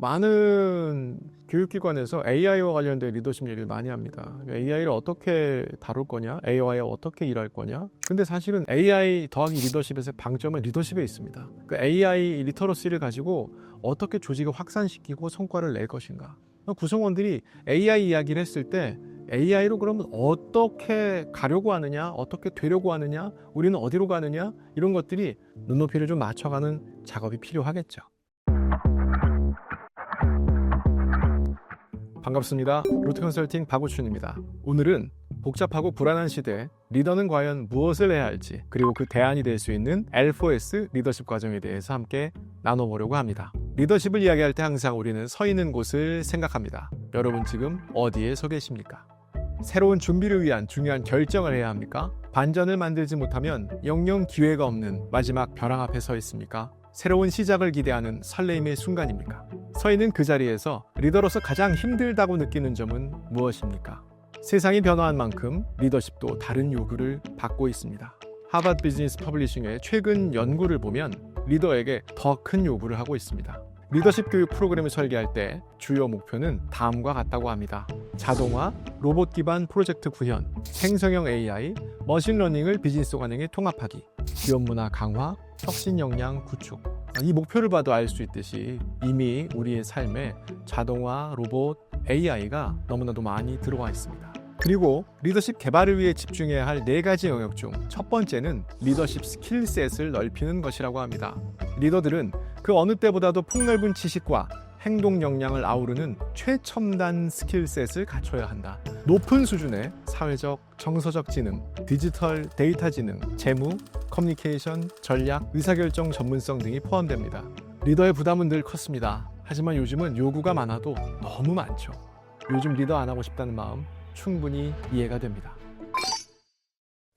많은 교육기관에서 AI와 관련된 리더십 얘기를 많이 합니다. AI를 어떻게 다룰 거냐, AI와 어떻게 일할 거냐. 근데 사실은 AI 더하기 리더십에서의 방점은 리더십에 있습니다. 그 AI 리터러시를 가지고 어떻게 조직을 확산시키고 성과를 낼 것인가. 구성원들이 AI 이야기를 했을 때 AI로 그러면 어떻게 가려고 하느냐, 어떻게 되려고 하느냐, 우리는 어디로 가느냐, 이런 것들이 눈높이를 좀 맞춰가는 작업이 필요하겠죠. 반갑습니다. 롯데컨설팅 박우춘입니다. 오늘은 복잡하고 불안한 시대, 리더는 과연 무엇을 해야 할지, 그리고 그 대안이 될 수 있는 L4S 리더십 과정에 대해서 함께 나눠보려고 합니다. 리더십을 이야기할 때 항상 우리는 서 있는 곳을 생각합니다. 여러분 지금 어디에 서 계십니까? 새로운 준비를 위한 중요한 결정을 해야 합니까? 반전을 만들지 못하면 영영 기회가 없는 마지막 벼랑 앞에 서 있습니까? 새로운 시작을 기대하는 설레임의 순간입니까? 서 있는 그 자리에서 리더로서 가장 힘들다고 느끼는 점은 무엇입니까? 세상이 변화한 만큼 리더십도 다른 요구를 받고 있습니다. 하버드 비즈니스 퍼블리싱의 최근 연구를 보면 리더에게 더 큰 요구를 하고 있습니다. 리더십 교육 프로그램을 설계할 때 주요 목표는 다음과 같다고 합니다. 자동화, 로봇 기반 프로젝트 구현, 생성형 AI, 머신러닝을 비즈니스 관행에 통합하기, 기업 문화 강화, 혁신 역량 구축. 이 목표를 봐도 알 수 있듯이 이미 우리의 삶에 자동화, 로봇, AI가 너무나도 많이 들어와 있습니다. 그리고 리더십 개발을 위해 집중해야 할 4가지 영역 중 첫 번째는 리더십 스킬셋을 넓히는 것이라고 합니다. 리더들은 그 어느 때보다도 폭넓은 지식과 행동 역량을 아우르는 최첨단 스킬셋을 갖춰야 한다. 높은 수준의 사회적, 정서적 지능, 디지털 데이터 지능, 재무, 커뮤니케이션, 전략, 의사결정 전문성 등이 포함됩니다. 리더의 부담은 늘 컸습니다. 하지만 요즘은 요구가 많아도 너무 많죠. 요즘 리더 안 하고 싶다는 마음 충분히 이해가 됩니다.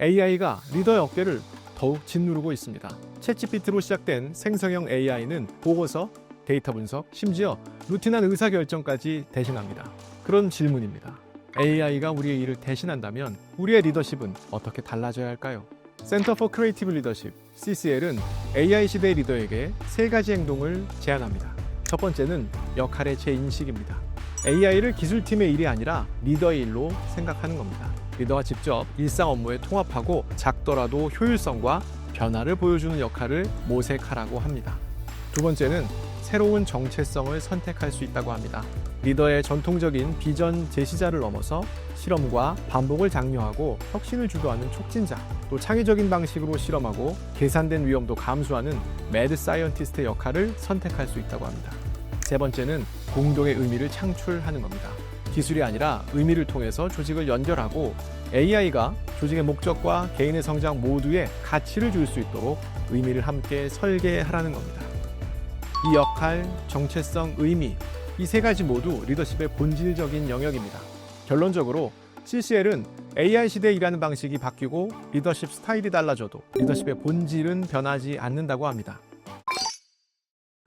AI가 리더의 어깨를 더욱 짓누르고 있습니다. 챗GPT로 시작된 생성형 AI는 보고서, 데이터 분석, 심지어 루틴한 의사결정까지 대신합니다. 그런 질문입니다. AI가 우리의 일을 대신한다면 우리의 리더십은 어떻게 달라져야 할까요? Center for Creative Leadership, CCL은 AI 시대 리더에게 3가지 행동을 제안합니다. 첫 번째는 역할의 재인식입니다. AI를 기술팀의 일이 아니라 리더의 일로 생각하는 겁니다. 리더가 직접 일상 업무에 통합하고 작더라도 효율성과 변화를 보여주는 역할을 모색하라고 합니다. 두 번째는 새로운 정체성을 선택할 수 있다고 합니다. 리더의 전통적인 비전 제시자를 넘어서 실험과 반복을 장려하고 혁신을 주도하는 촉진자, 또 창의적인 방식으로 실험하고 계산된 위험도 감수하는 매드 사이언티스트의 역할을 선택할 수 있다고 합니다. 세 번째는 공동의 의미를 창출하는 겁니다. 기술이 아니라 의미를 통해서 조직을 연결하고 AI가 조직의 목적과 개인의 성장 모두에 가치를 줄 수 있도록 의미를 함께 설계하라는 겁니다. 이 역할, 정체성, 의미, 이 3가지 모두 리더십의 본질적인 영역입니다. 결론적으로 CCL은 AI 시대에 일하는 방식이 바뀌고 리더십 스타일이 달라져도 리더십의 본질은 변하지 않는다고 합니다.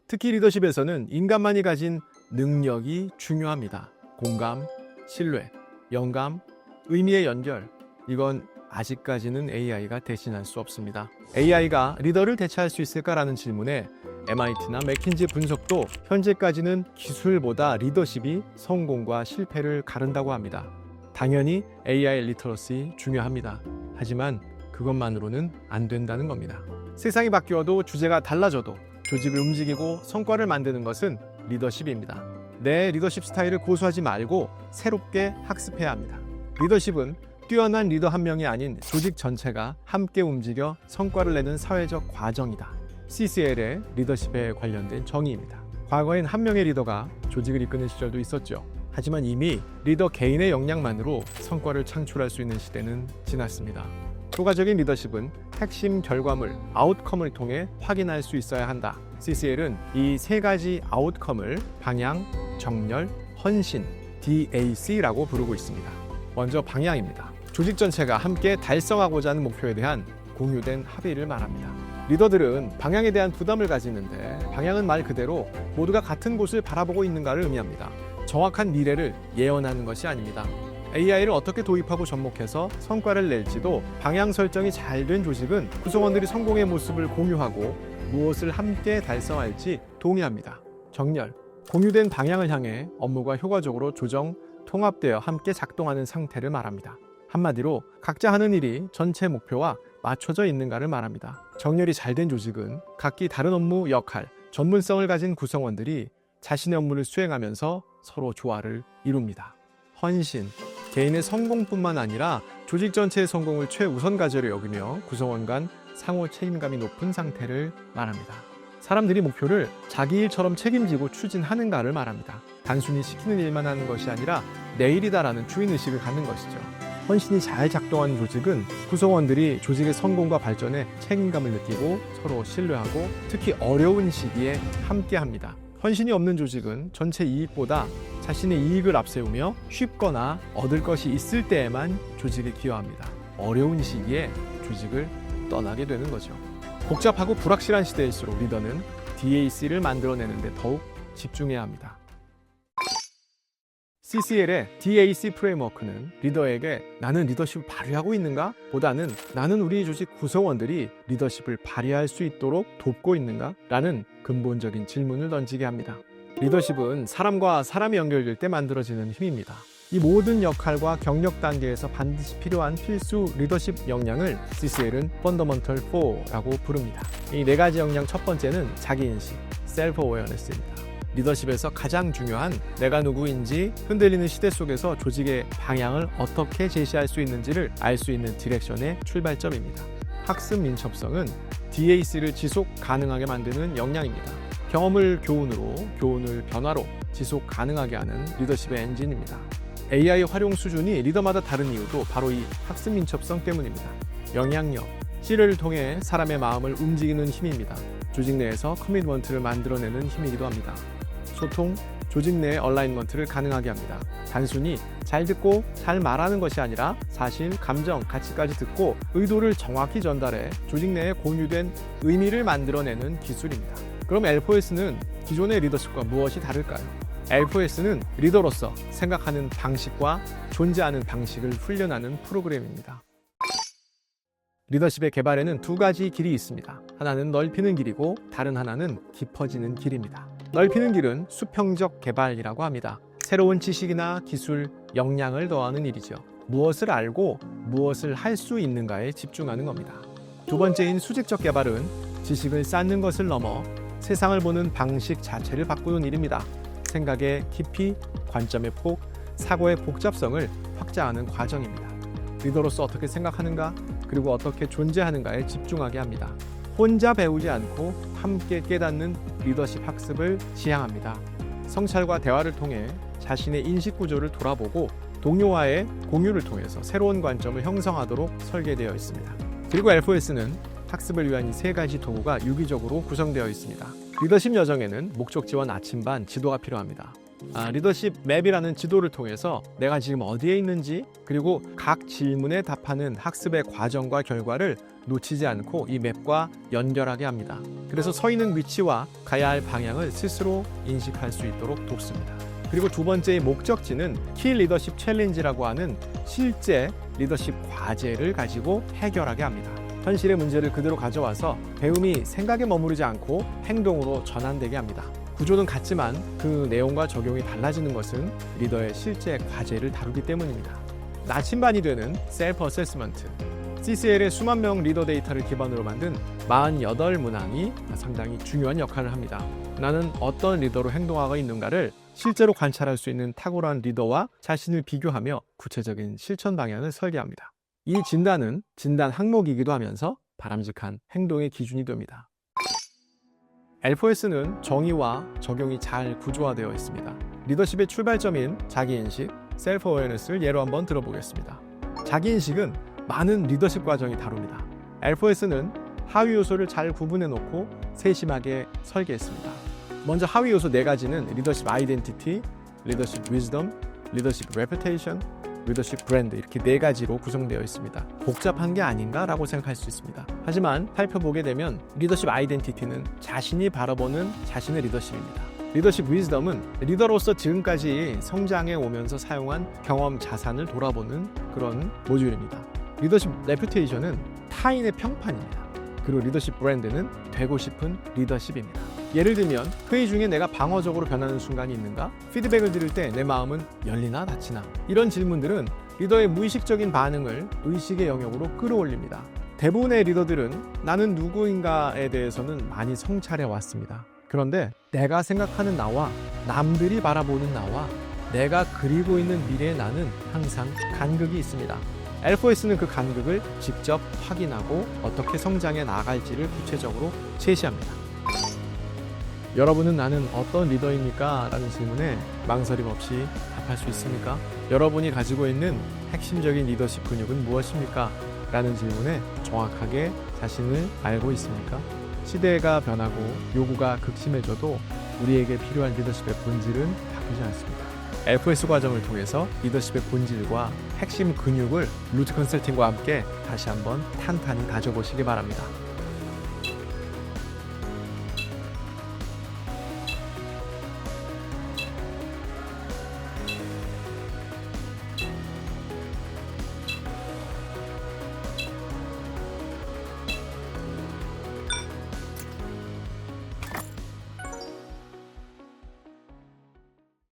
특히 리더십에서는 인간만이 가진 능력이 중요합니다. 공감, 신뢰, 영감, 의미의 연결, 이건 아직까지는 AI가 대신할 수 없습니다. AI가 리더를 대체할 수 있을까라는 질문에 MIT나 맥킨지 분석도 현재까지는 기술보다 리더십이 성공과 실패를 가른다고 합니다. 당연히 AI 리터러시 중요합니다. 하지만 그것만으로는 안 된다는 겁니다. 세상이 바뀌어도 주제가 달라져도 조직을 움직이고 성과를 만드는 것은 리더십입니다. 내 리더십 스타일을 고수하지 말고 새롭게 학습해야 합니다. 리더십은 뛰어난 리더 한 명이 아닌 조직 전체가 함께 움직여 성과를 내는 사회적 과정이다. CCL의 리더십에 관련된 정의입니다. 과거엔 한 명의 리더가 조직을 이끄는 시절도 있었죠. 하지만 이미 리더 개인의 역량만으로 성과를 창출할 수 있는 시대는 지났습니다. 효과적인 리더십은 핵심 결과물, 아웃컴을 통해 확인할 수 있어야 한다. CCL은 이 3가지 아웃컴을 방향, 정렬, 헌신, DAC라고 부르고 있습니다. 먼저 방향입니다. 조직 전체가 함께 달성하고자 하는 목표에 대한 공유된 합의를 말합니다. 리더들은 방향에 대한 부담을 가지는데 방향은 말 그대로 모두가 같은 곳을 바라보고 있는가를 의미합니다. 정확한 미래를 예언하는 것이 아닙니다. AI를 어떻게 도입하고 접목해서 성과를 낼지도 방향 설정이 잘 된 조직은 구성원들이 성공의 모습을 공유하고 무엇을 함께 달성할지 동의합니다. 정렬. 공유된 방향을 향해 업무가 효과적으로 조정, 통합되어 함께 작동하는 상태를 말합니다. 한마디로 각자 하는 일이 전체 목표와 맞춰져 있는가를 말합니다. 정렬이 잘 된 조직은 각기 다른 업무, 역할, 전문성을 가진 구성원들이 자신의 업무를 수행하면서 서로 조화를 이룹니다. 헌신, 개인의 성공뿐만 아니라 조직 전체의 성공을 최우선 과제로 여기며 구성원 간 상호 책임감이 높은 상태를 말합니다. 사람들이 목표를 자기 일처럼 책임지고 추진하는가를 말합니다. 단순히 시키는 일만 하는 것이 아니라 내일이다라는 주인의식을 갖는 것이죠. 헌신이 잘 작동하는 조직은 구성원들이 조직의 성공과 발전에 책임감을 느끼고 서로 신뢰하고 특히 어려운 시기에 함께합니다. 헌신이 없는 조직은 전체 이익보다 자신의 이익을 앞세우며 쉽거나 얻을 것이 있을 때에만 조직에 기여합니다. 어려운 시기에 조직을 떠나게 되는 거죠. 복잡하고 불확실한 시대일수록 리더는 DAC를 만들어내는 데 더욱 집중해야 합니다. CCL의 DAC 프레임워크는 리더에게 나는 리더십을 발휘하고 있는가? 보다는 나는 우리 조직 구성원들이 리더십을 발휘할 수 있도록 돕고 있는가? 라는 근본적인 질문을 던지게 합니다. 리더십은 사람과 사람이 연결될 때 만들어지는 힘입니다. 이 모든 역할과 경력 단계에서 반드시 필요한 필수 리더십 역량을 CCL은 Fundamental 4라고 부릅니다. 이 네 가지 역량 첫 번째는 자기인식, Self-Awareness입니다. 리더십에서 가장 중요한 내가 누구인지 흔들리는 시대 속에서 조직의 방향을 어떻게 제시할 수 있는지를 알 수 있는 디렉션의 출발점입니다. 학습 민첩성은 DAC를 지속 가능하게 만드는 역량입니다. 경험을 교훈으로, 교훈을 변화로 지속 가능하게 하는 리더십의 엔진입니다. AI 활용 수준이 리더마다 다른 이유도 바로 이 학습 민첩성 때문입니다. 영향력, C를 통해 사람의 마음을 움직이는 힘입니다. 조직 내에서 커미트먼트를 만들어내는 힘이기도 합니다. 소통, 조직 내의 얼라인먼트를 가능하게 합니다. 단순히 잘 듣고 잘 말하는 것이 아니라 사실, 감정, 가치까지 듣고 의도를 정확히 전달해 조직 내에 공유된 의미를 만들어내는 기술입니다. 그럼 L4S는 기존의 리더십과 무엇이 다를까요? L4S는 리더로서 생각하는 방식과 존재하는 방식을 훈련하는 프로그램입니다. 리더십의 개발에는 두 가지 길이 있습니다. 하나는 넓히는 길이고 다른 하나는 깊어지는 길입니다. 넓히는 길은 수평적 개발이라고 합니다. 새로운 지식이나 기술, 역량을 더하는 일이죠. 무엇을 알고 무엇을 할 수 있는가에 집중하는 겁니다. 두 번째인 수직적 개발은 지식을 쌓는 것을 넘어 세상을 보는 방식 자체를 바꾸는 일입니다. 생각의 깊이, 관점의 폭, 사고의 복잡성을 확장하는 과정입니다. 리더로서 어떻게 생각하는가, 그리고 어떻게 존재하는가에 집중하게 합니다. 혼자 배우지 않고 함께 깨닫는 리더십 학습을 지향합니다. 성찰과 대화를 통해 자신의 인식 구조를 돌아보고 동료와의 공유를 통해서 새로운 관점을 형성하도록 설계되어 있습니다. 그리고 L4S는 학습을 위한 이 세 가지 도구가 유기적으로 구성되어 있습니다. 리더십 여정에는 목적지와 나침반, 지도가 필요합니다. 리더십 맵이라는 지도를 통해서 내가 지금 어디에 있는지, 그리고 각 질문에 답하는 학습의 과정과 결과를 놓치지 않고 이 맵과 연결하게 합니다. 그래서 서 있는 위치와 가야 할 방향을 스스로 인식할 수 있도록 돕습니다. 그리고 두 번째의 목적지는 키 리더십 챌린지라고 하는 실제 리더십 과제를 가지고 해결하게 합니다. 현실의 문제를 그대로 가져와서 배움이 생각에 머무르지 않고 행동으로 전환되게 합니다. 구조는 같지만 그 내용과 적용이 달라지는 것은 리더의 실제 과제를 다루기 때문입니다. 나침반이 되는 셀프 어세스먼트. CCL의 수만 명 리더 데이터를 기반으로 만든 48문항이 상당히 중요한 역할을 합니다. 나는 어떤 리더로 행동하고 있는가를 실제로 관찰할 수 있는 탁월한 리더와 자신을 비교하며 구체적인 실천 방향을 설계합니다. 이 진단은 진단 항목이기도 하면서 바람직한 행동의 기준이 됩니다. L4S는 정의와 적용이 잘 구조화되어 있습니다. 리더십의 출발점인 자기인식, 셀프-어웨어니스를 예로 한번 들어보겠습니다. 자기인식은 많은 리더십 과정이 다룹니다. L4S는 하위 요소를 잘 구분해 놓고 세심하게 설계했습니다. 먼저 하위 요소 4가지는 리더십 아이덴티티, 리더십 위즈덤, 리더십 레퓨테이션, 리더십 브랜드, 이렇게 4가지로 구성되어 있습니다. 복잡한 게 아닌가라고 생각할 수 있습니다. 하지만 살펴보게 되면 리더십 아이덴티티는 자신이 바라보는 자신의 리더십입니다. 리더십 위즈덤은 리더로서 지금까지 성장해 오면서 사용한 경험 자산을 돌아보는 그런 모듈입니다. 리더십 레퓨테이션은 타인의 평판입니다. 그리고 리더십 브랜드는 되고 싶은 리더십입니다. 예를 들면 회의 중에 내가 방어적으로 변하는 순간이 있는가? 피드백을 들을 때 내 마음은 열리나 닫히나? 이런 질문들은 리더의 무의식적인 반응을 의식의 영역으로 끌어올립니다. 대부분의 리더들은 나는 누구인가에 대해서는 많이 성찰해 왔습니다. 그런데 내가 생각하는 나와 남들이 바라보는 나와 내가 그리고 있는 미래의 나는 항상 간극이 있습니다. L4S는 그 간극을 직접 확인하고 어떻게 성장해 나갈지를 구체적으로 제시합니다. 여러분은 나는 어떤 리더입니까? 라는 질문에 망설임 없이 답할 수 있습니까? 여러분이 가지고 있는 핵심적인 리더십 근육은 무엇입니까? 라는 질문에 정확하게 자신을 알고 있습니까? 시대가 변하고 요구가 극심해져도 우리에게 필요한 리더십의 본질은 바뀌지 않습니다. L4S 과정을 통해서 리더십의 본질과 핵심 근육을 루트 컨설팅과 함께 다시 한번 탄탄히 다져보시기 바랍니다.